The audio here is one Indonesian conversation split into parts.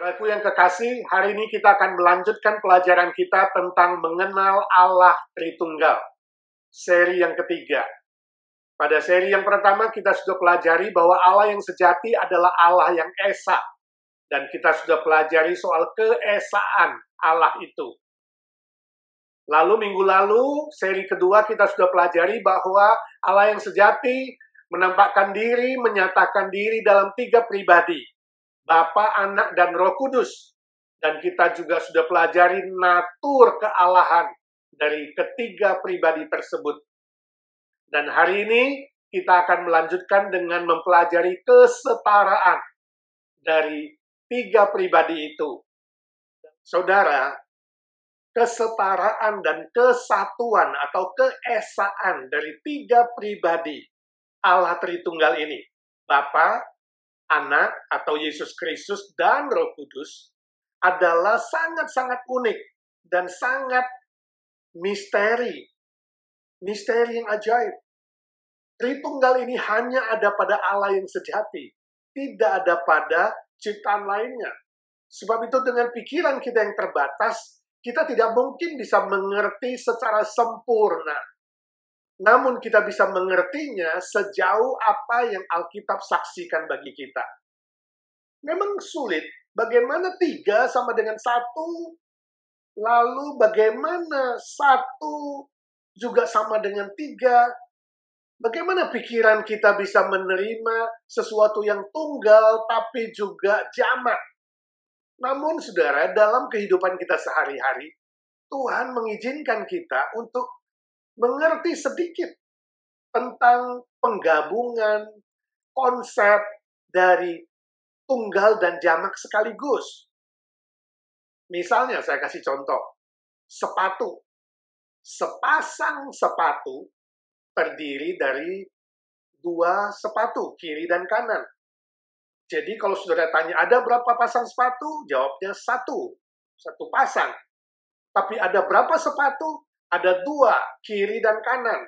Saudaraku yang kekasih, hari ini kita akan melanjutkan pelajaran kita tentang mengenal Allah Tritunggal. Seri yang ketiga. Pada seri yang pertama kita sudah pelajari bahwa Allah yang sejati adalah Allah yang esa. Dan kita sudah pelajari soal keesaan Allah itu. Lalu minggu lalu, seri kedua kita sudah pelajari bahwa Allah yang sejati menampakkan diri, menyatakan diri dalam 3 pribadi. Bapa, Anak, dan Roh Kudus. Dan kita juga sudah pelajari natur kealahan dari ketiga pribadi tersebut. Dan hari ini kita akan melanjutkan dengan mempelajari kesetaraan dari 3 pribadi itu. Saudara, kesetaraan dan kesatuan atau keesaan dari 3 pribadi Allah Tritunggal ini, Bapa, Anak atau Yesus Kristus dan Roh Kudus adalah sangat-sangat unik dan sangat misteri yang ajaib. Tritunggal ini hanya ada pada Allah yang sejati, tidak ada pada ciptaan lainnya. Sebab itu dengan pikiran kita yang terbatas, kita tidak mungkin bisa mengerti secara sempurna. Namun kita bisa mengertinya sejauh apa yang Alkitab saksikan bagi kita. Memang sulit, bagaimana 3 sama dengan 1, lalu bagaimana 1 juga sama dengan 3, bagaimana pikiran kita bisa menerima sesuatu yang tunggal tapi juga jamak. Namun saudara, dalam kehidupan kita sehari-hari, Tuhan mengizinkan kita untuk mengerti sedikit tentang penggabungan konsep dari tunggal dan jamak sekaligus. Misalnya saya kasih contoh, sepatu. Sepasang sepatu terdiri dari 2 sepatu, kiri dan kanan. Jadi kalau saudara tanya, ada berapa pasang sepatu? Jawabnya 1 pasang. Tapi ada berapa sepatu? Ada 2, kiri dan kanan.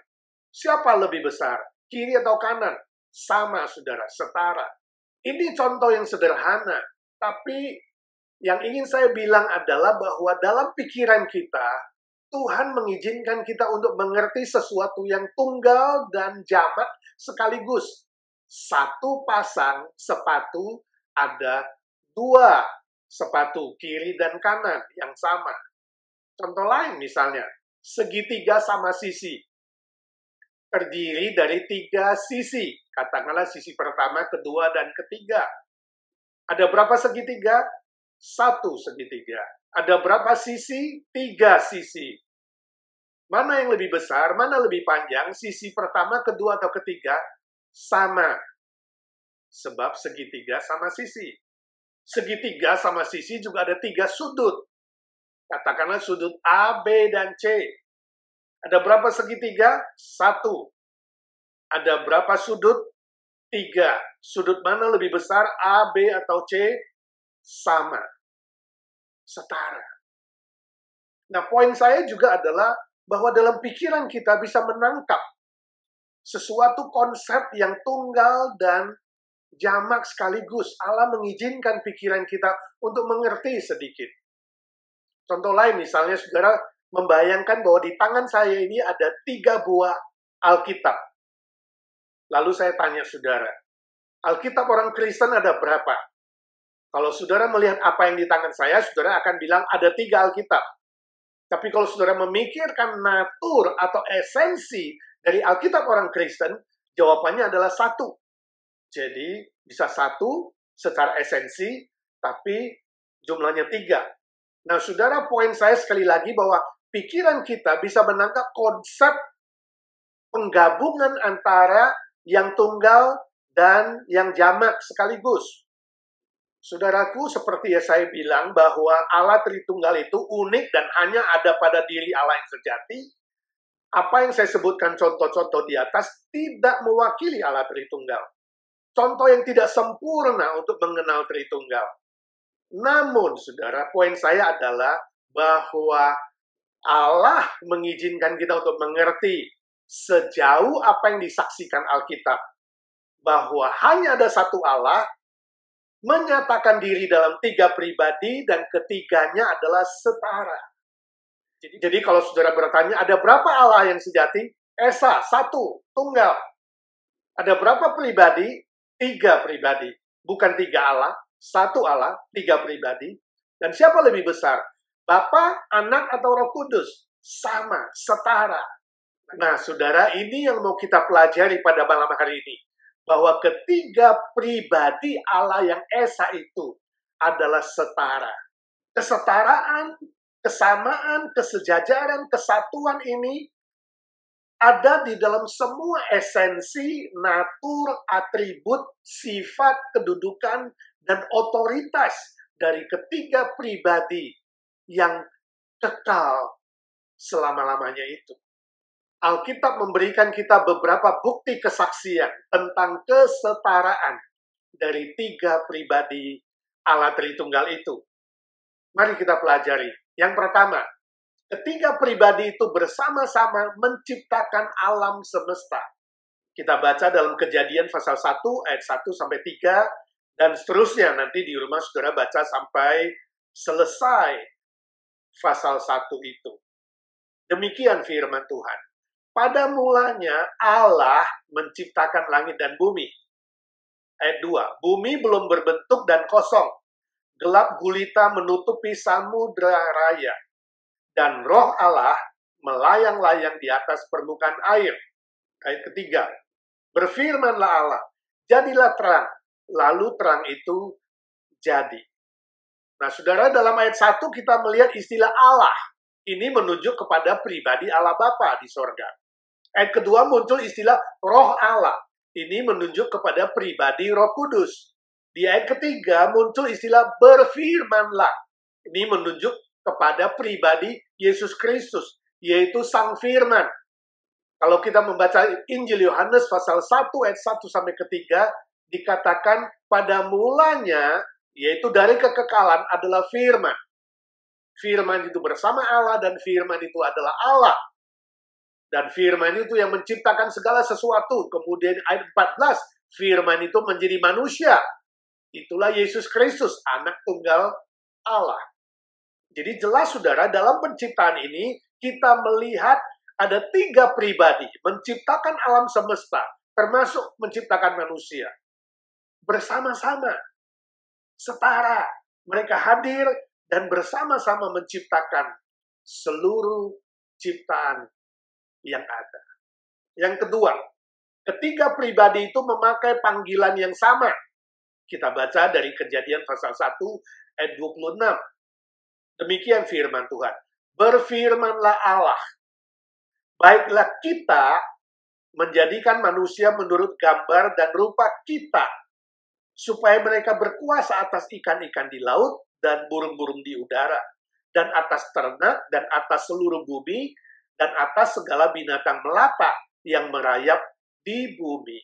Siapa lebih besar? Kiri atau kanan? Sama, saudara, setara. Ini contoh yang sederhana. Tapi yang ingin saya bilang adalah bahwa dalam pikiran kita, Tuhan mengizinkan kita untuk mengerti sesuatu yang tunggal dan jamak sekaligus. 1 pasang sepatu, ada 2 sepatu, kiri dan kanan yang sama. Contoh lain misalnya, segitiga sama sisi. Terdiri dari 3 sisi. Katakanlah sisi pertama, kedua, dan ketiga. Ada berapa segitiga? 1 segitiga. Ada berapa sisi? 3 sisi. Mana yang lebih besar? Mana lebih panjang? Sisi pertama, kedua, atau ketiga? Sama. Sebab segitiga sama sisi. Segitiga sama sisi juga ada 3 sudut. Katakanlah sudut A, B, dan C. Ada berapa segitiga? 1. Ada berapa sudut? 3. Sudut mana lebih besar? A, B, atau C? Sama. Setara. Nah, poin saya juga adalah bahwa dalam pikiran kita bisa menangkap sesuatu konsep yang tunggal dan jamak sekaligus. Allah mengizinkan pikiran kita untuk mengerti sedikit. Contoh lain misalnya, saudara membayangkan bahwa di tangan saya ini ada 3 buah Alkitab. Lalu saya tanya saudara, Alkitab orang Kristen ada berapa? Kalau saudara melihat apa yang di tangan saya, saudara akan bilang ada 3 Alkitab. Tapi kalau saudara memikirkan natur atau esensi dari Alkitab orang Kristen, jawabannya adalah 1. Jadi bisa 1 secara esensi, tapi jumlahnya 3. Nah, saudara, poin saya sekali lagi bahwa pikiran kita bisa menangkap konsep penggabungan antara yang tunggal dan yang jamak sekaligus. Saudaraku, seperti yang saya bilang bahwa Allah Tritunggal itu unik dan hanya ada pada diri Allah yang sejati. Apa yang saya sebutkan contoh-contoh di atas tidak mewakili Allah Tritunggal. Contoh yang tidak sempurna untuk mengenal Tritunggal. Namun, saudara, poin saya adalah bahwa Allah mengizinkan kita untuk mengerti sejauh apa yang disaksikan Alkitab. Bahwa hanya ada 1 Allah, menyatakan diri dalam 3 pribadi, dan ketiganya adalah setara. Jadi kalau saudara bertanya, ada berapa Allah yang sejati? Esa, 1, tunggal. Ada berapa pribadi? 3 pribadi. Bukan 3 Allah, 1 Allah, 3 pribadi. Dan siapa lebih besar? Bapa, Anak, atau Roh Kudus? Sama, setara. Nah, saudara, ini yang mau kita pelajari pada malam hari ini. Bahwa ketiga pribadi Allah yang Esa itu adalah setara. Kesetaraan, kesamaan, kesejajaran, kesatuan ini ada di dalam semua esensi, natur, atribut, sifat, kedudukan, dan otoritas dari ketiga pribadi yang kekal selama-lamanya itu. Alkitab memberikan kita beberapa bukti kesaksian tentang kesetaraan dari 3 pribadi Allah Tritunggal itu. Mari kita pelajari. Yang pertama, ketiga pribadi itu bersama-sama menciptakan alam semesta. Kita baca dalam Kejadian pasal 1 ayat 1 sampai 3 dan seterusnya. Nanti di rumah saudara baca sampai selesai pasal 1 itu. Demikian firman Tuhan. Pada mulanya Allah menciptakan langit dan bumi. Ayat 2. Bumi belum berbentuk dan kosong. Gelap gulita menutupi samudra raya. Dan roh Allah melayang-layang di atas permukaan air. Ayat ketiga. Berfirmanlah Allah, jadilah terang. Lalu terang itu jadi. Nah, saudara, dalam ayat 1 kita melihat istilah Allah. Ini menunjuk kepada pribadi Allah Bapa di sorga. Ayat kedua muncul istilah roh Allah. Ini menunjuk kepada pribadi Roh Kudus. Di ayat ketiga muncul istilah berfirmanlah. Ini menunjuk kepada pribadi Yesus Kristus, yaitu Sang Firman. Kalau kita membaca Injil Yohanes pasal 1 ayat 1 sampai ketiga, dikatakan pada mulanya, yaitu dari kekekalan adalah firman. Firman itu bersama Allah dan firman itu adalah Allah. Dan firman itu yang menciptakan segala sesuatu. Kemudian ayat 14, firman itu menjadi manusia. Itulah Yesus Kristus, anak tunggal Allah. Jadi jelas saudara, dalam penciptaan ini kita melihat ada 3 pribadi menciptakan alam semesta, termasuk menciptakan manusia. Bersama-sama, setara, mereka hadir dan bersama-sama menciptakan seluruh ciptaan yang ada. Yang kedua, ketiga pribadi itu memakai panggilan yang sama. Kita baca dari Kejadian pasal 1 ayat 26. Demikian firman Tuhan. Berfirmanlah Allah, baiklah kita menjadikan manusia menurut gambar dan rupa kita, supaya mereka berkuasa atas ikan-ikan di laut dan burung-burung di udara, dan atas ternak, dan atas seluruh bumi, dan atas segala binatang melata yang merayap di bumi.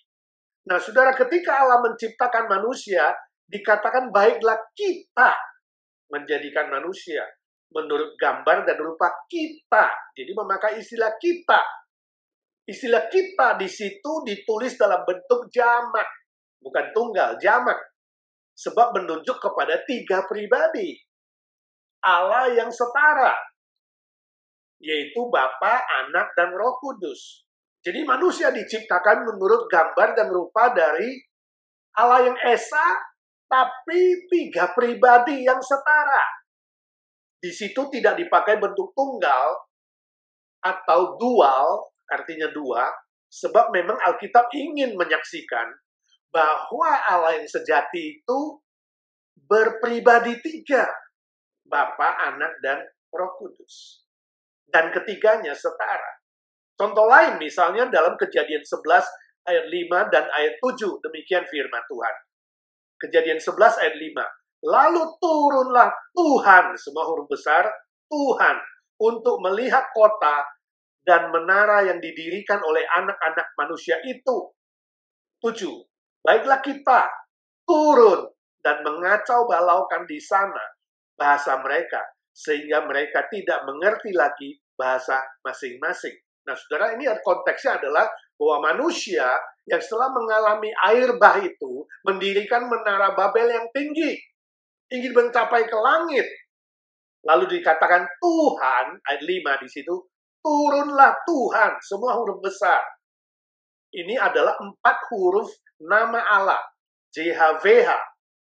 Nah, saudara, ketika Allah menciptakan manusia, dikatakan baiklah kita menjadikan manusia menurut gambar dan rupa kita. Jadi memakai istilah kita. Istilah kita di situ ditulis dalam bentuk jamak, bukan tunggal, jamak. Sebab menunjuk kepada 3 pribadi. Allah yang setara, yaitu Bapa, Anak, dan Roh Kudus. Jadi manusia diciptakan menurut gambar dan rupa dari Allah yang Esa, tapi 3 pribadi yang setara. Di situ tidak dipakai bentuk tunggal atau dual, artinya 2, sebab memang Alkitab ingin menyaksikan bahwa Allah yang sejati itu berpribadi 3. Bapa, Anak, dan Roh Kudus. Dan ketiganya setara. Contoh lain misalnya dalam Kejadian 11 ayat 5 dan ayat 7. Demikian firman Tuhan. Kejadian 11 ayat 5. Lalu turunlah Tuhan, semua huruf besar, Tuhan, untuk melihat kota dan menara yang didirikan oleh anak-anak manusia itu. 7. Baiklah kita turun dan mengacau balaukan di sana bahasa mereka, sehingga mereka tidak mengerti lagi bahasa masing-masing. Nah, saudara, ini konteksnya adalah bahwa manusia yang setelah mengalami air bah itu mendirikan menara Babel yang tinggi, ingin mencapai ke langit. Lalu dikatakan Tuhan, ayat 5 di situ, turunlah Tuhan, semua huruf besar. Ini adalah 4 huruf nama Allah, JHWH,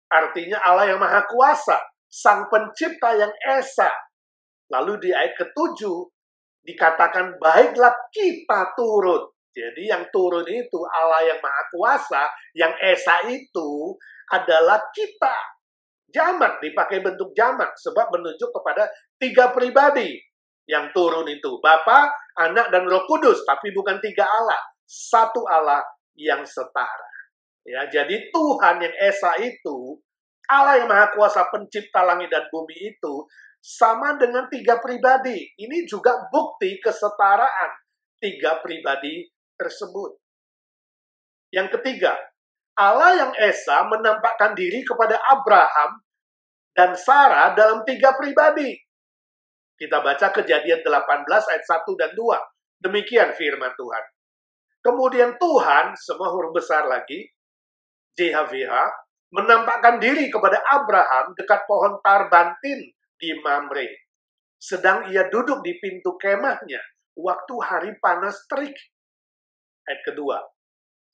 artinya Allah yang Maha Kuasa, Sang Pencipta yang Esa. Lalu di ayat ke-7 dikatakan baiklah kita turun. Jadi yang turun itu Allah yang Maha Kuasa, yang Esa itu adalah kita. Jamak, dipakai bentuk jamak, sebab menunjuk kepada 3 pribadi yang turun itu. Bapa, Anak, dan Roh Kudus, tapi bukan 3 Allah. Satu Allah yang setara. Ya, jadi Tuhan yang Esa itu, Allah yang Maha Kuasa pencipta langit dan bumi itu, sama dengan 3 pribadi. Ini juga bukti kesetaraan 3 pribadi tersebut. Yang ketiga, Allah yang Esa menampakkan diri kepada Abraham dan Sarah dalam 3 pribadi. Kita baca Kejadian 18 ayat 1 dan 2. Demikian firman Tuhan. Kemudian Tuhan, semua huruf besar lagi, JHWH, menampakkan diri kepada Abraham dekat pohon tarbantin di Mamre. Sedang ia duduk di pintu kemahnya waktu hari panas terik. Ayat kedua.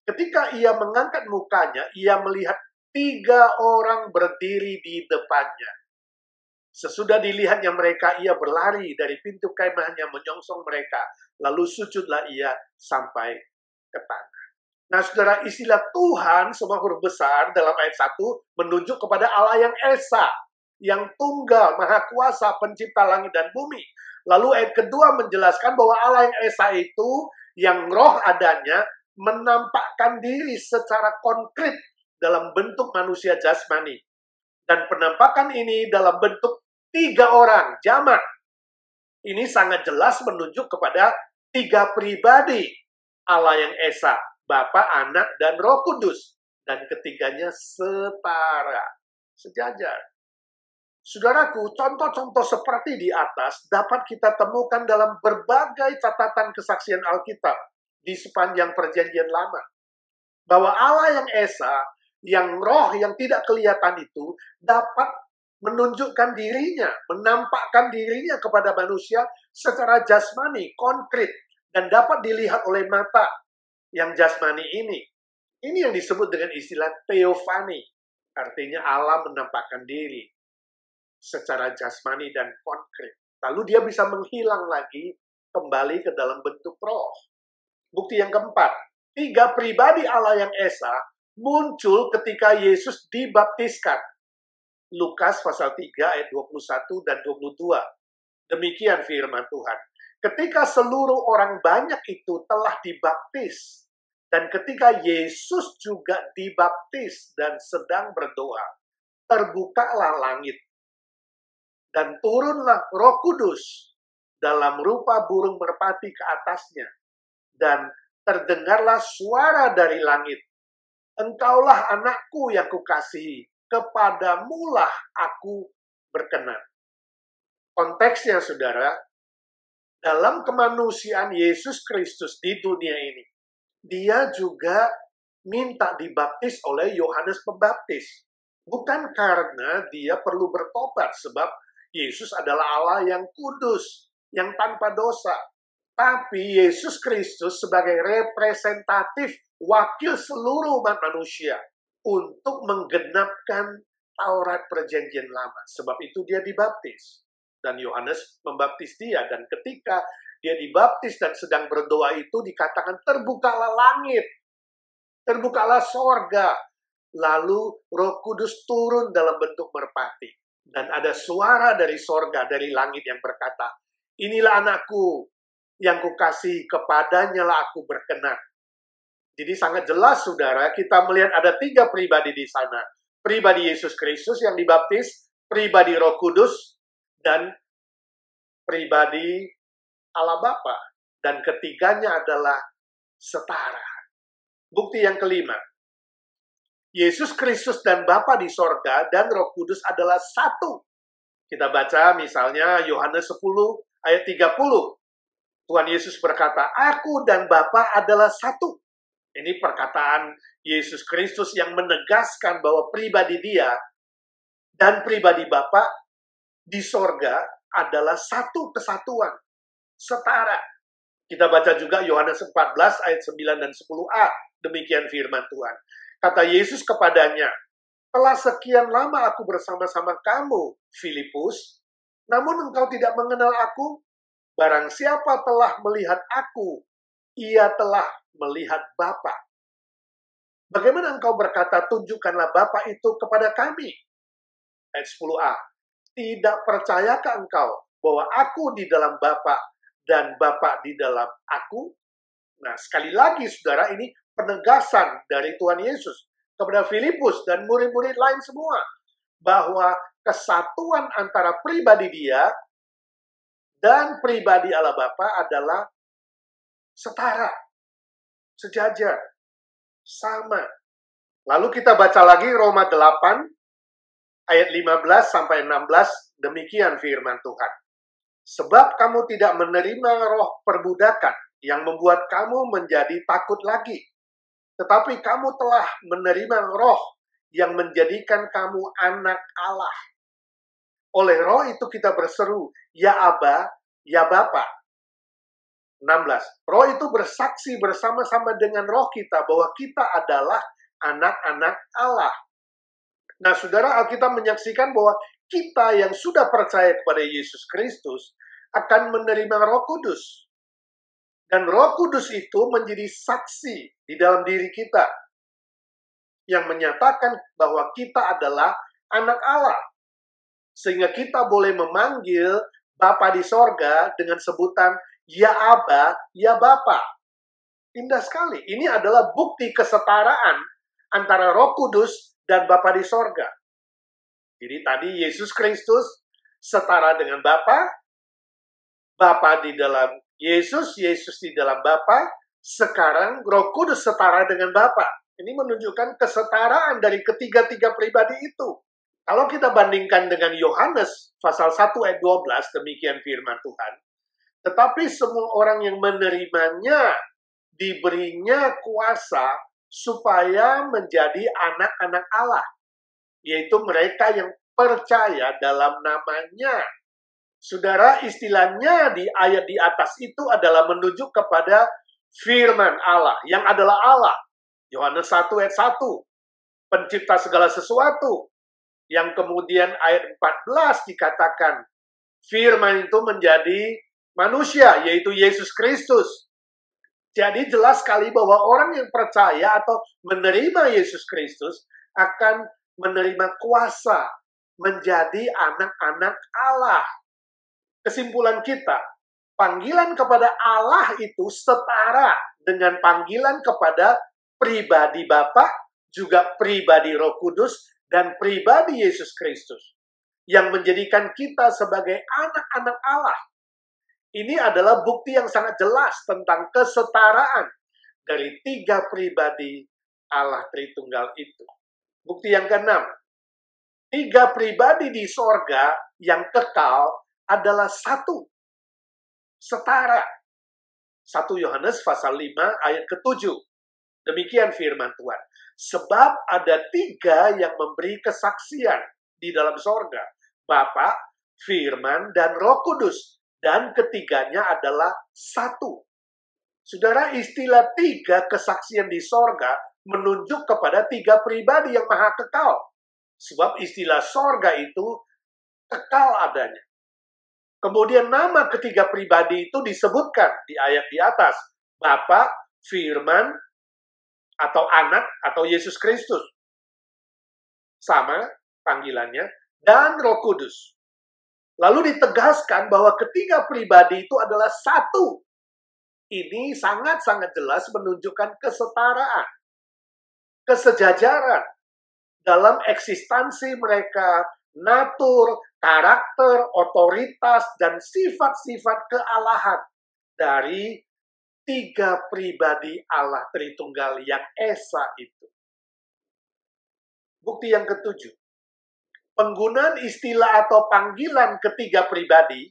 Ketika ia mengangkat mukanya, ia melihat 3 orang berdiri di depannya. Sesudah dilihatnya mereka, ia berlari dari pintu kemahnya menyongsong mereka. Lalu sujudlah ia sampai ke tanah. Nah, saudara, istilah Tuhan, semua huruf besar dalam ayat 1, menunjuk kepada Allah yang Esa, yang tunggal, Maha Kuasa, pencipta langit dan bumi. Lalu ayat kedua menjelaskan bahwa Allah yang Esa itu, yang roh adanya, menampakkan diri secara konkret dalam bentuk manusia jasmani. Dan penampakan ini dalam bentuk 3 orang, jamak. Ini sangat jelas menunjuk kepada 3 pribadi. Allah yang Esa, Bapa, Anak, dan Roh Kudus. Dan ketiganya setara, sejajar. Saudaraku, contoh-contoh seperti di atas dapat kita temukan dalam berbagai catatan kesaksian Alkitab di sepanjang Perjanjian Lama. Bahwa Allah yang Esa, yang roh yang tidak kelihatan itu, dapat menunjukkan dirinya, menampakkan dirinya kepada manusia secara jasmani, konkret, dan dapat dilihat oleh mata yang jasmani ini. Ini yang disebut dengan istilah teofani. Artinya Allah menampakkan diri secara jasmani dan konkret. Lalu dia bisa menghilang lagi kembali ke dalam bentuk roh. Bukti yang keempat, 3 pribadi Allah yang Esa muncul ketika Yesus dibaptiskan. Lukas pasal 3 ayat 21 dan 22. Demikian firman Tuhan. Ketika seluruh orang banyak itu telah dibaptis, dan ketika Yesus juga dibaptis dan sedang berdoa, terbukalah langit, dan turunlah Roh Kudus dalam rupa burung merpati ke atasnya. Dan terdengarlah suara dari langit, Engkaulah anakku yang kukasihi, kepadamulah aku berkenan. Konteksnya, saudara, dalam kemanusiaan Yesus Kristus di dunia ini, dia juga minta dibaptis oleh Yohanes Pembaptis. Bukan karena dia perlu bertobat, sebab Yesus adalah Allah yang kudus, yang tanpa dosa. Tapi Yesus Kristus sebagai representatif wakil seluruh umat manusia untuk menggenapkan Taurat Perjanjian Lama. Sebab itu dia dibaptis. Dan Yohanes membaptis dia. Dan ketika dia dibaptis dan sedang berdoa itu dikatakan terbukalah langit. Terbukalah sorga. Lalu Roh Kudus turun dalam bentuk merpati. Dan ada suara dari sorga, dari langit yang berkata, inilah anakku yang kukasihi, kepadanya lah aku berkenan. Jadi sangat jelas, saudara, kita melihat ada 3 pribadi di sana. Pribadi Yesus Kristus yang dibaptis, pribadi Roh Kudus, dan pribadi Allah Bapa. Dan ketiganya adalah setara. Bukti yang kelima, Yesus Kristus dan Bapa di sorga dan Roh Kudus adalah satu. Kita baca misalnya Yohanes 10 ayat 30. Tuhan Yesus berkata, aku dan Bapa adalah satu. Ini perkataan Yesus Kristus yang menegaskan bahwa pribadi Dia dan pribadi Bapa di sorga adalah satu kesatuan, setara. Kita baca juga Yohanes 14 ayat 9 dan 10a. Demikian firman Tuhan. Kata Yesus kepadanya, "Telah sekian lama aku bersama-sama kamu, Filipus, namun engkau tidak mengenal aku. Barang siapa telah melihat aku, ia telah melihat Bapa. Bagaimana engkau berkata, tunjukkanlah Bapa itu kepada kami?" Ayat 10a. "Tidak percayakah engkau bahwa aku di dalam Bapa dan Bapa di dalam aku?" Nah, sekali lagi saudara, ini penegasan dari Tuhan Yesus kepada Filipus dan murid-murid lain semua, bahwa kesatuan antara pribadi Dia dan pribadi Allah Bapa adalah setara, sejajar, sama. Lalu kita baca lagi Roma 8 ayat 15 sampai 16, demikian firman Tuhan. "Sebab kamu tidak menerima roh perbudakan yang membuat kamu menjadi takut lagi, tetapi kamu telah menerima roh yang menjadikan kamu anak Allah. Oleh roh itu kita berseru, ya Aba, ya Bapa." 16. "Roh itu bersaksi bersama-sama dengan roh kita bahwa kita adalah anak-anak Allah." Nah, saudara, Alkitab menyaksikan bahwa kita yang sudah percaya kepada Yesus Kristus akan menerima Roh Kudus. Dan Roh Kudus itu menjadi saksi di dalam diri kita yang menyatakan bahwa kita adalah anak Allah. Sehingga kita boleh memanggil Bapa di sorga dengan sebutan ya Aba, ya Bapa. Indah sekali. Ini adalah bukti kesetaraan antara Roh Kudus dan Bapa di sorga. Jadi tadi Yesus Kristus setara dengan Bapa, Bapa di dalam Yesus, Yesus di dalam Bapa, sekarang Roh Kudus setara dengan Bapa. Ini menunjukkan kesetaraan dari ketiga-tiga pribadi itu. Kalau kita bandingkan dengan Yohanes pasal 1 ayat 12, demikian firman Tuhan. "Tetapi semua orang yang menerimanya diberinya kuasa supaya menjadi anak-anak Allah, yaitu mereka yang percaya dalam namanya." Saudara, istilahnya di ayat di atas itu adalah menunjuk kepada firman Allah, yang adalah Allah. Yohanes 1 ayat 1, pencipta segala sesuatu. Yang kemudian ayat 14 dikatakan, firman itu menjadi manusia, yaitu Yesus Kristus. Jadi jelas sekali bahwa orang yang percaya atau menerima Yesus Kristus akan menerima kuasa menjadi anak-anak Allah. Kesimpulan kita, panggilan kepada Allah itu setara dengan panggilan kepada pribadi Bapa, juga pribadi Roh Kudus, dan pribadi Yesus Kristus, yang menjadikan kita sebagai anak-anak Allah. Ini adalah bukti yang sangat jelas tentang kesetaraan dari tiga pribadi Allah Tritunggal itu. Bukti yang keenam, tiga pribadi di sorga yang kekal adalah satu, setara. 1 Yohanes pasal 5 ayat ke-7. Demikian firman Tuhan. "Sebab ada tiga yang memberi kesaksian di dalam sorga, Bapa, Firman, dan Roh Kudus. Dan ketiganya adalah satu." Saudara, istilah tiga kesaksian di sorga menunjuk kepada tiga pribadi yang maha kekal. Sebab istilah sorga itu kekal adanya. Kemudian nama ketiga pribadi itu disebutkan di ayat di atas. Bapa, Firman, atau anak, atau Yesus Kristus. Sama panggilannya. Dan Roh Kudus. Lalu ditegaskan bahwa ketiga pribadi itu adalah satu. Ini sangat-sangat jelas menunjukkan kesetaraan, kesejajaran dalam eksistensi mereka, natur, karakter, otoritas, dan sifat-sifat kealahan dari tiga pribadi Allah Tritunggal yang esa itu. Bukti yang ketujuh, penggunaan istilah atau panggilan ketiga pribadi,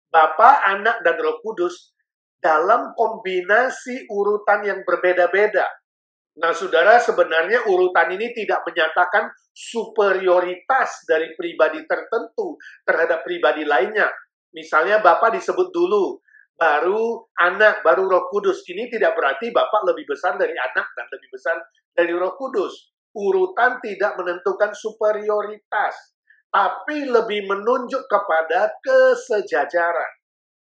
Bapa, Anak, dan Roh Kudus, dalam kombinasi urutan yang berbeda-beda Nah, saudara, sebenarnya urutan ini tidak menyatakan superioritas dari pribadi tertentu terhadap pribadi lainnya. Misalnya Bapa disebut dulu, baru Anak, baru Roh Kudus. Ini tidak berarti Bapa lebih besar dari Anak dan lebih besar dari Roh Kudus. Urutan tidak menentukan superioritas, tapi lebih menunjuk kepada kesejajaran.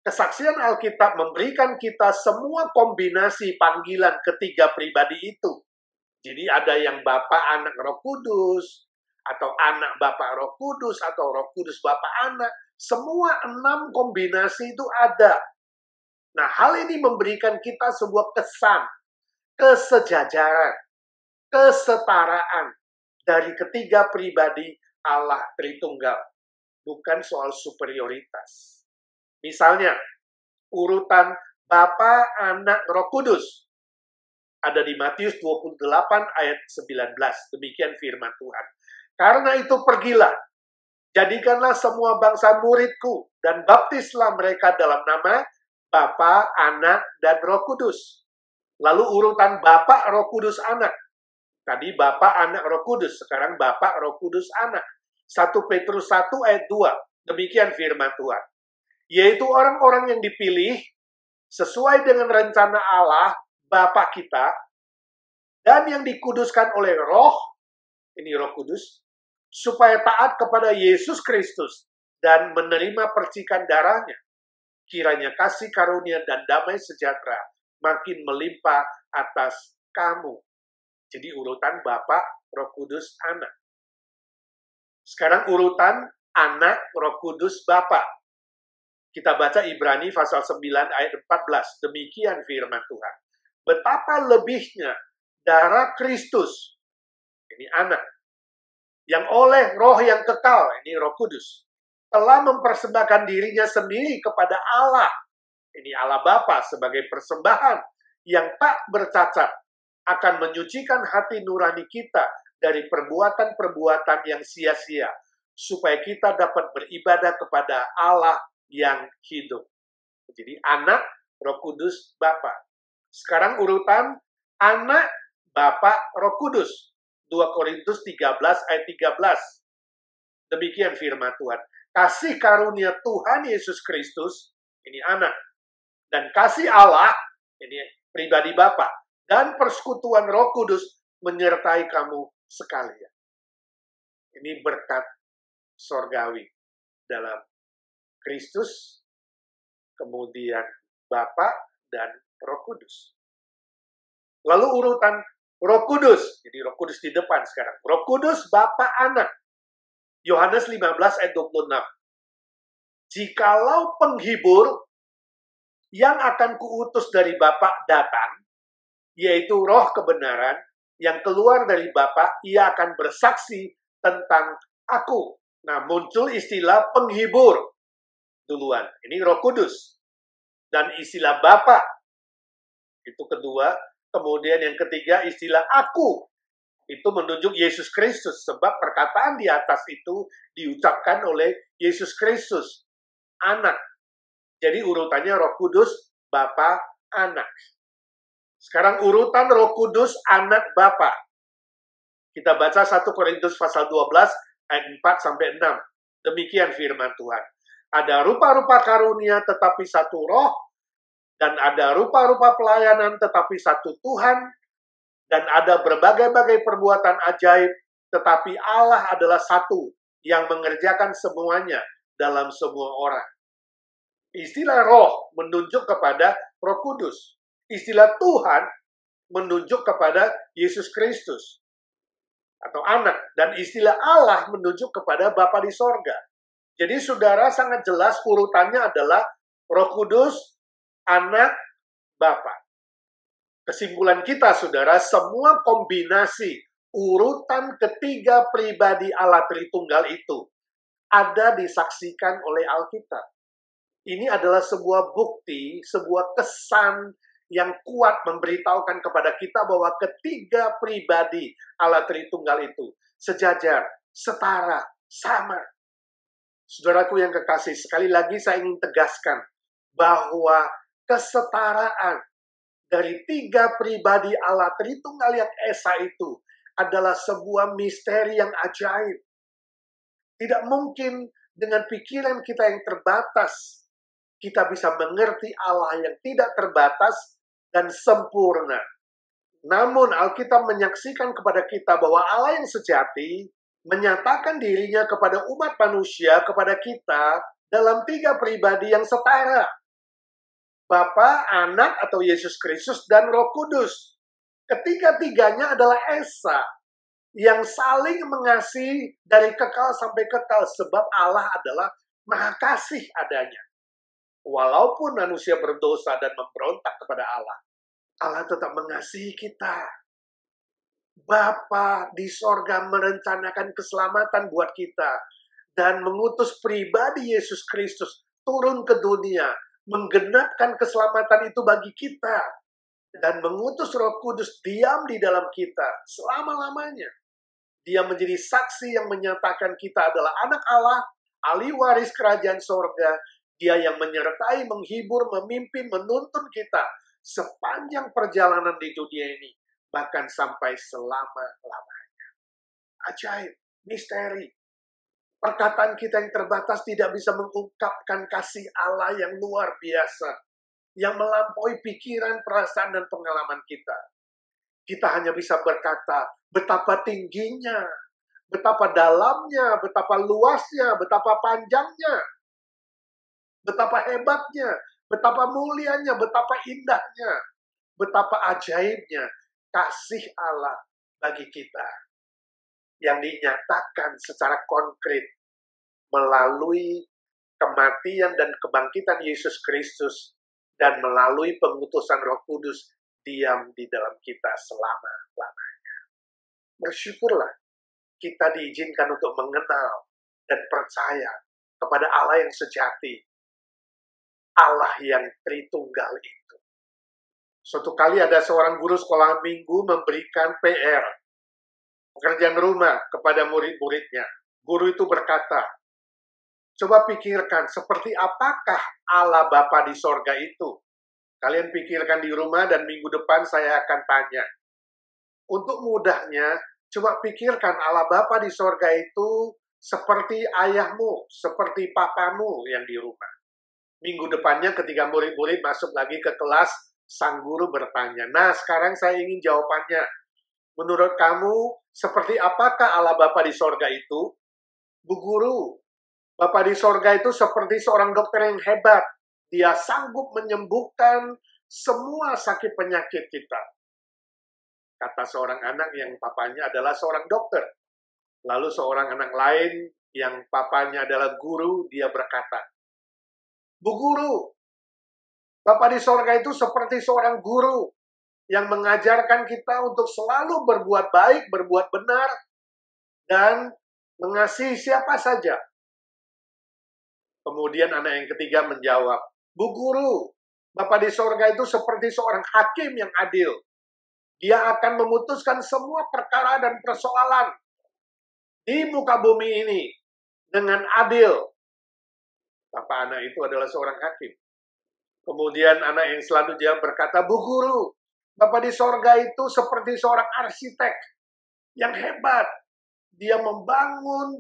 Kesaksian Alkitab memberikan kita semua kombinasi panggilan ketiga pribadi itu. Jadi ada yang Bapa, Anak, Roh Kudus, atau Anak, Bapa, Roh Kudus, atau Roh Kudus, Bapa, Anak. Semua 6 kombinasi itu ada. Nah, hal ini memberikan kita sebuah kesan, kesejajaran, kesetaraan dari ketiga pribadi Allah Tritunggal. Bukan soal superioritas. Misalnya, urutan Bapa, Anak, Roh Kudus ada di Matius 28 ayat 19. Demikian firman Tuhan. Karena itu pergilah, jadikanlah semua bangsa muridku, dan baptislah mereka dalam nama Bapa, Anak, dan Roh Kudus. Lalu urutan Bapa, Roh Kudus, Anak. Tadi Bapa, Anak, Roh Kudus. Sekarang Bapa, Roh Kudus, Anak. 1 Petrus 1 ayat 2. Demikian firman Tuhan. Yaitu orang-orang yang dipilih sesuai dengan rencana Allah, Bapa kita, dan yang dikuduskan oleh Roh, ini Roh Kudus, supaya taat kepada Yesus Kristus dan menerima percikan darahnya. Kiranya kasih karunia dan damai sejahtera makin melimpah atas kamu. Jadi urutan Bapa, Roh Kudus, Anak. Sekarang urutan Anak, Roh Kudus, Bapa. Kita baca Ibrani pasal 9 ayat 14. Demikian firman Tuhan. Betapa lebihnya darah Kristus, ini Anak, yang oleh Roh yang kekal, ini Roh Kudus, telah mempersembahkan dirinya sendiri kepada Allah, ini Allah Bapa, sebagai persembahan yang tak bercacat, akan menyucikan hati nurani kita dari perbuatan-perbuatan yang sia-sia, supaya kita dapat beribadah kepada Allah yang hidup. Jadi Anak, Roh Kudus, Bapa. Sekarang urutan Anak, Bapa, Roh Kudus. 2 Korintus 13 ayat 13. Demikian firman Tuhan. Kasih karunia Tuhan Yesus Kristus, ini Anak. Dan kasih Allah, ini pribadi Bapa. Dan persekutuan Roh Kudus menyertai kamu sekalian. Ini berkat sorgawi dalam Kristus, kemudian Bapa dan Roh Kudus. Lalu urutan Roh Kudus, jadi Roh Kudus di depan sekarang. Roh Kudus, Bapa, Anak. Yohanes 15 ayat 26. Jikalau penghibur yang akan kuutus dari Bapa datang, yaitu Roh kebenaran yang keluar dari Bapa, ia akan bersaksi tentang aku. Nah, muncul istilah penghibur duluan. Ini Roh Kudus. Dan istilah Bapa itu kedua. Kemudian yang ketiga istilah aku. Itu menunjuk Yesus Kristus. Sebab perkataan di atas itu diucapkan oleh Yesus Kristus. Anak. Jadi urutannya Roh Kudus, Bapa, Anak. Sekarang urutan Roh Kudus, Anak, Bapa. Kita baca 1 Korintus pasal 12 ayat 4-6. Demikian firman Tuhan. Ada rupa-rupa karunia tetapi satu Roh, dan ada rupa-rupa pelayanan tetapi satu Tuhan, dan ada berbagai-bagai perbuatan ajaib, tetapi Allah adalah satu yang mengerjakan semuanya dalam semua orang. Istilah Roh menunjuk kepada Roh Kudus. Istilah Tuhan menunjuk kepada Yesus Kristus atau Anak, dan istilah Allah menunjuk kepada Bapa di sorga. Jadi saudara sangat jelas urutannya adalah Roh Kudus, Anak, Bapa. Kesimpulan kita saudara, semua kombinasi urutan ketiga pribadi Allah Tritunggal itu ada disaksikan oleh Alkitab. Ini adalah sebuah bukti, sebuah kesan yang kuat memberitahukan kepada kita bahwa ketiga pribadi Allah Tritunggal itu sejajar, setara, sama. Saudaraku yang kekasih, sekali lagi saya ingin tegaskan bahwa kesetaraan dari tiga pribadi Allah Tritunggal yang Esa itu adalah sebuah misteri yang ajaib. Tidak mungkin dengan pikiran kita yang terbatas, kita bisa mengerti Allah yang tidak terbatas dan sempurna. Namun Alkitab menyaksikan kepada kita bahwa Allah yang sejati menyatakan dirinya kepada umat manusia, kepada kita, dalam tiga pribadi yang setara. Bapa, Anak atau Yesus Kristus, dan Roh Kudus. Ketiga-tiganya adalah Esa yang saling mengasihi dari kekal sampai kekal, sebab Allah adalah Maha Kasih adanya. Walaupun manusia berdosa dan memberontak kepada Allah, Allah tetap mengasihi kita. Bapa di sorga merencanakan keselamatan buat kita dan mengutus pribadi Yesus Kristus turun ke dunia, menggenapkan keselamatan itu bagi kita, dan mengutus Roh Kudus diam di dalam kita selama-lamanya. Dia menjadi saksi yang menyatakan kita adalah anak Allah, ahli waris kerajaan sorga. Dia yang menyertai, menghibur, memimpin, menuntun kita sepanjang perjalanan di dunia ini, bahkan sampai selama-lamanya. Ajaib, misteri. Perkataan kita yang terbatas tidak bisa mengungkapkan kasih Allah yang luar biasa, yang melampaui pikiran, perasaan, dan pengalaman kita. Kita hanya bisa berkata, betapa tingginya, betapa dalamnya, betapa luasnya, betapa panjangnya, betapa hebatnya, betapa mulianya, betapa indahnya, betapa ajaibnya kasih Allah bagi kita, yang dinyatakan secara konkret melalui kematian dan kebangkitan Yesus Kristus, dan melalui pengutusan Roh Kudus diam di dalam kita selama-lamanya. Bersyukurlah kita diizinkan untuk mengenal dan percaya kepada Allah yang sejati, Allah yang Tritunggal itu. Suatu kali ada seorang guru sekolah minggu memberikan PR, pekerjaan rumah, kepada murid-muridnya. Guru itu berkata, coba pikirkan seperti apakah Allah Bapa di sorga itu. Kalian pikirkan di rumah dan minggu depan saya akan tanya. Untuk mudahnya, coba pikirkan Allah Bapa di sorga itu seperti ayahmu, seperti papamu yang di rumah. Minggu depannya ketika murid-murid masuk lagi ke kelas, sang guru bertanya, nah sekarang saya ingin jawabannya. Menurut kamu, seperti apakah Allah Bapa di sorga itu? Bu Guru, Bapa di sorga itu seperti seorang dokter yang hebat. Dia sanggup menyembuhkan semua sakit penyakit kita. Kata seorang anak yang papanya adalah seorang dokter. Lalu seorang anak lain yang papanya adalah guru, dia berkata, Bu Guru, Bapa di sorga itu seperti seorang guru yang mengajarkan kita untuk selalu berbuat baik, berbuat benar, dan mengasihi siapa saja. Kemudian anak yang ketiga menjawab, Bu Guru, Bapa di sorga itu seperti seorang hakim yang adil. Dia akan memutuskan semua perkara dan persoalan di muka bumi ini dengan adil. Bapak anak itu adalah seorang hakim. Kemudian anak yang selanjutnya berkata, Bu Guru, Bapa di sorga itu seperti seorang arsitek yang hebat. Dia membangun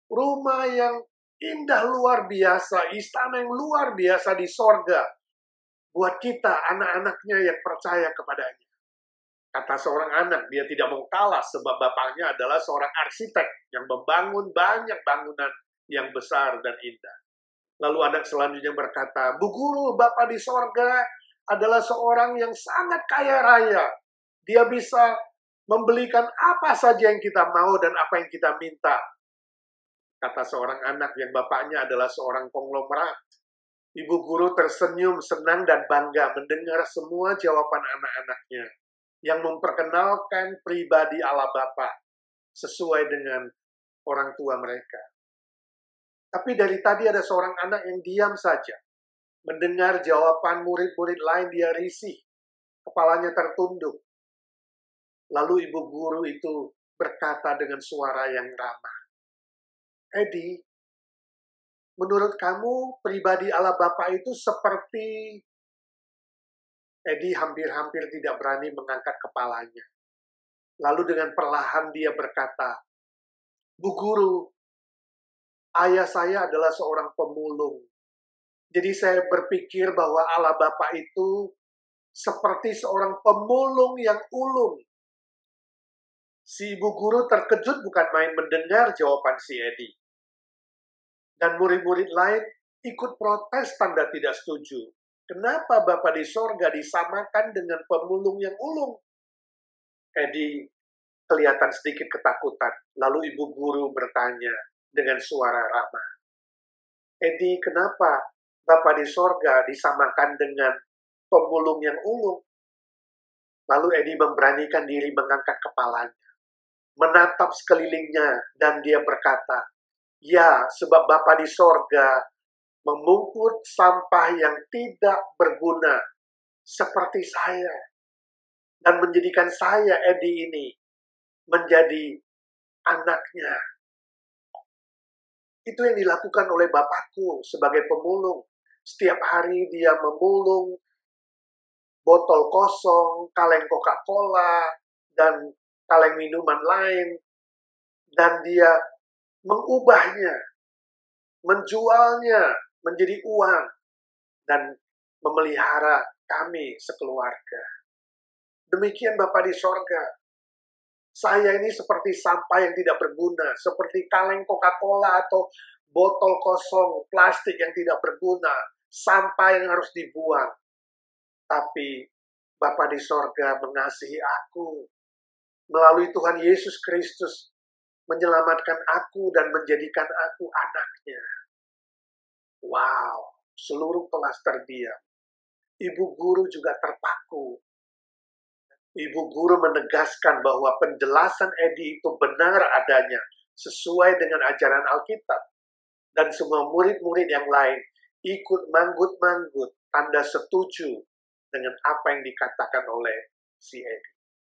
rumah yang indah luar biasa, istana yang luar biasa di sorga. Buat kita, anak-anaknya yang percaya kepadanya. Kata seorang anak, dia tidak mau kalah sebab bapaknya adalah seorang arsitek yang membangun banyak bangunan yang besar dan indah. Lalu anak selanjutnya berkata, Bu Guru, Bapa di sorga adalah seorang yang sangat kaya raya. Dia bisa membelikan apa saja yang kita mau dan apa yang kita minta. Kata seorang anak yang bapaknya adalah seorang konglomerat. Ibu guru tersenyum, senang dan bangga mendengar semua jawaban anak-anaknya yang memperkenalkan pribadi Allah Bapa sesuai dengan orang tua mereka. Tapi dari tadi ada seorang anak yang diam saja. Mendengar jawaban murid-murid lain, dia risih. Kepalanya tertunduk. Lalu ibu guru itu berkata dengan suara yang ramah, Edi, menurut kamu pribadi Allah Bapa itu seperti Eddie hampir-hampir tidak berani mengangkat kepalanya. Lalu dengan perlahan dia berkata, "Bu Guru, ayah saya adalah seorang pemulung. Jadi saya berpikir bahwa Allah Bapa itu seperti seorang pemulung yang ulung." Si ibu guru terkejut bukan main mendengar jawaban si Eddie. Dan murid-murid lain ikut protes tanda tidak setuju. Kenapa Bapa di sorga disamakan dengan pemulung yang ulung? Eddie kelihatan sedikit ketakutan. Lalu ibu guru bertanya dengan suara ramah, "Eddie, kenapa Bapa di sorga disamakan dengan pemulung yang ulung?" Lalu Eddie memberanikan diri mengangkat kepalanya, menatap sekelilingnya, dan dia berkata, "Ya, sebab Bapa di sorga memungut sampah yang tidak berguna seperti saya dan menjadikan saya, Eddie ini, menjadi anaknya." Itu yang dilakukan oleh Bapakku sebagai pemulung. Setiap hari dia memulung botol kosong, kaleng Coca-Cola, dan kaleng minuman lain, dan dia mengubahnya, menjualnya menjadi uang, dan memelihara kami sekeluarga. Demikian Bapa di sorga. Saya ini seperti sampah yang tidak berguna, seperti kaleng Coca-Cola atau botol kosong plastik yang tidak berguna, sampah yang harus dibuang. Tapi Bapa di sorga mengasihi aku melalui Tuhan Yesus Kristus, menyelamatkan aku dan menjadikan aku anaknya. Wow, seluruh kelas terdiam. Ibu guru juga terpaku. Ibu guru menegaskan bahwa penjelasan Eddie itu benar adanya, sesuai dengan ajaran Alkitab. Dan semua murid-murid yang lain ikut manggut-manggut, tanda setuju dengan apa yang dikatakan oleh si Eddie.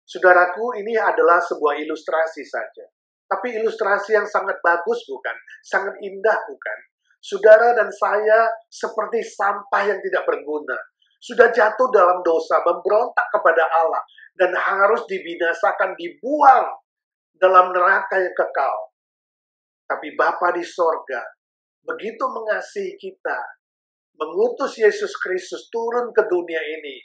Saudaraku, ini adalah sebuah ilustrasi saja. Tapi ilustrasi yang sangat bagus bukan? Sangat indah bukan? Saudara dan saya seperti sampah yang tidak berguna. Sudah jatuh dalam dosa, memberontak kepada Allah, dan harus dibinasakan, dibuang dalam neraka yang kekal. Tapi Bapa di sorga begitu mengasihi kita, mengutus Yesus Kristus turun ke dunia ini,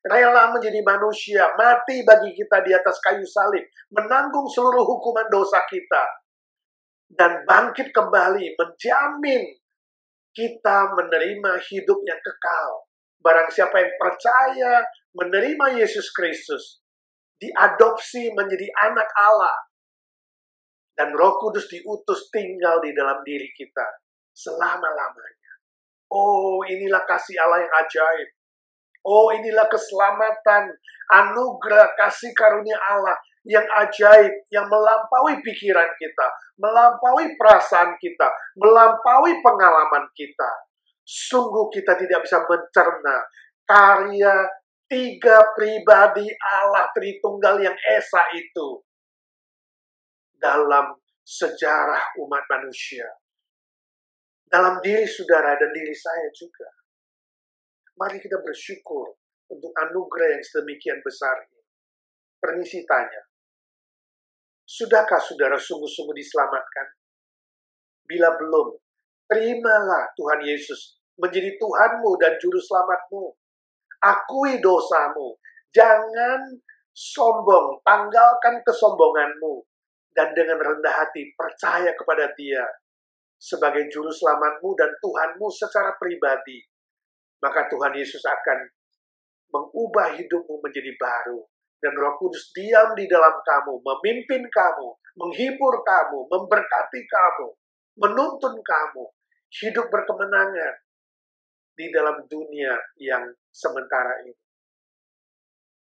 rela menjadi manusia, mati bagi kita di atas kayu salib, menanggung seluruh hukuman dosa kita, dan bangkit kembali, menjamin kita menerima hidup yang kekal. Barang siapa yang percaya menerima Yesus Kristus, diadopsi menjadi anak Allah, dan Roh Kudus diutus tinggal di dalam diri kita selama-lamanya. Oh, inilah kasih Allah yang ajaib. Oh, inilah keselamatan, anugerah kasih karunia Allah yang ajaib, yang melampaui pikiran kita, melampaui perasaan kita, melampaui pengalaman kita. Sungguh kita tidak bisa mencerna karya tiga pribadi Allah Tritunggal yang esa itu dalam sejarah umat manusia, dalam diri saudara dan diri saya juga. Mari kita bersyukur untuk anugerah yang sedemikian besar ini. Permisi tanya, sudahkah saudara sungguh-sungguh diselamatkan? Bila belum, terimalah Tuhan Yesus menjadi Tuhanmu dan Juru Selamatmu. Akui dosamu. Jangan sombong, tanggalkan kesombonganmu. Dan dengan rendah hati, percaya kepada Dia sebagai Juru Selamatmu dan Tuhanmu secara pribadi. Maka Tuhan Yesus akan mengubah hidupmu menjadi baru. Dan Roh Kudus diam di dalam kamu, memimpin kamu, menghibur kamu, memberkati kamu, menuntun kamu, hidup berkemenangan di dalam dunia yang sementara ini.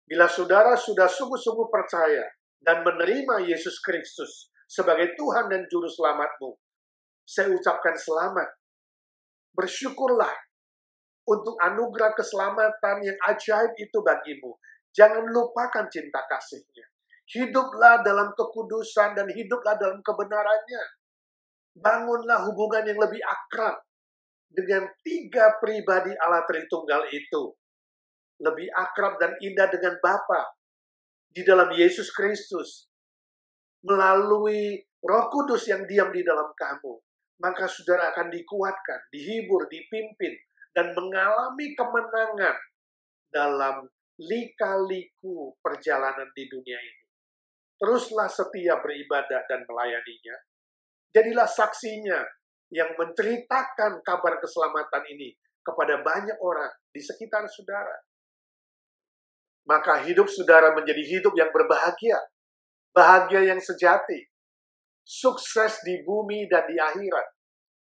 Bila saudara sudah sungguh-sungguh percaya dan menerima Yesus Kristus sebagai Tuhan dan Juru Selamatmu, saya ucapkan selamat. Bersyukurlah untuk anugerah keselamatan yang ajaib itu bagimu. Jangan lupakan cinta kasih-Nya. Hiduplah dalam kekudusan dan hiduplah dalam kebenarannya. Bangunlah hubungan yang lebih akrab dengan tiga pribadi Allah Tritunggal itu. lebih akrab dan indah dengan Bapa di dalam Yesus Kristus, melalui Roh Kudus yang diam di dalam kamu, maka saudara akan dikuatkan, dihibur, dipimpin, dan mengalami kemenangan dalam lika-liku perjalanan di dunia ini. Teruslah setia beribadah dan melayaninya. Jadilah saksinya yang menceritakan kabar keselamatan ini kepada banyak orang di sekitar saudara. Maka hidup saudara menjadi hidup yang berbahagia, bahagia yang sejati, sukses di bumi dan di akhirat.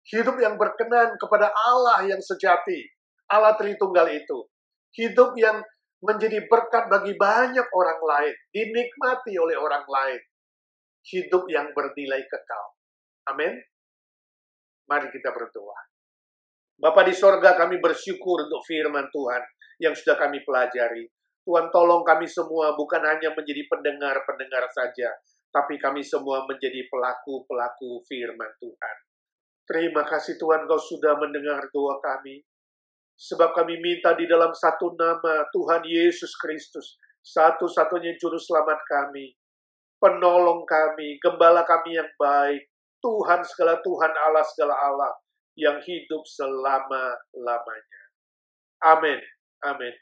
Hidup yang berkenan kepada Allah yang sejati, Allah Tritunggal itu. Hidup yang menjadi berkat bagi banyak orang lain, dinikmati oleh orang lain. Hidup yang bernilai kekal. Amin. Mari kita berdoa. Bapa di sorga, kami bersyukur untuk firman Tuhan yang sudah kami pelajari. Tuhan, tolong kami semua bukan hanya menjadi pendengar-pendengar saja, tapi kami semua menjadi pelaku-pelaku firman Tuhan. Terima kasih Tuhan, Kau sudah mendengar doa kami. Sebab kami minta di dalam satu nama Tuhan Yesus Kristus, satu-satunya juru selamat kami, penolong kami, gembala kami yang baik, Tuhan segala Tuhan, Allah segala Allah, yang hidup selama-lamanya. Amin. Amin.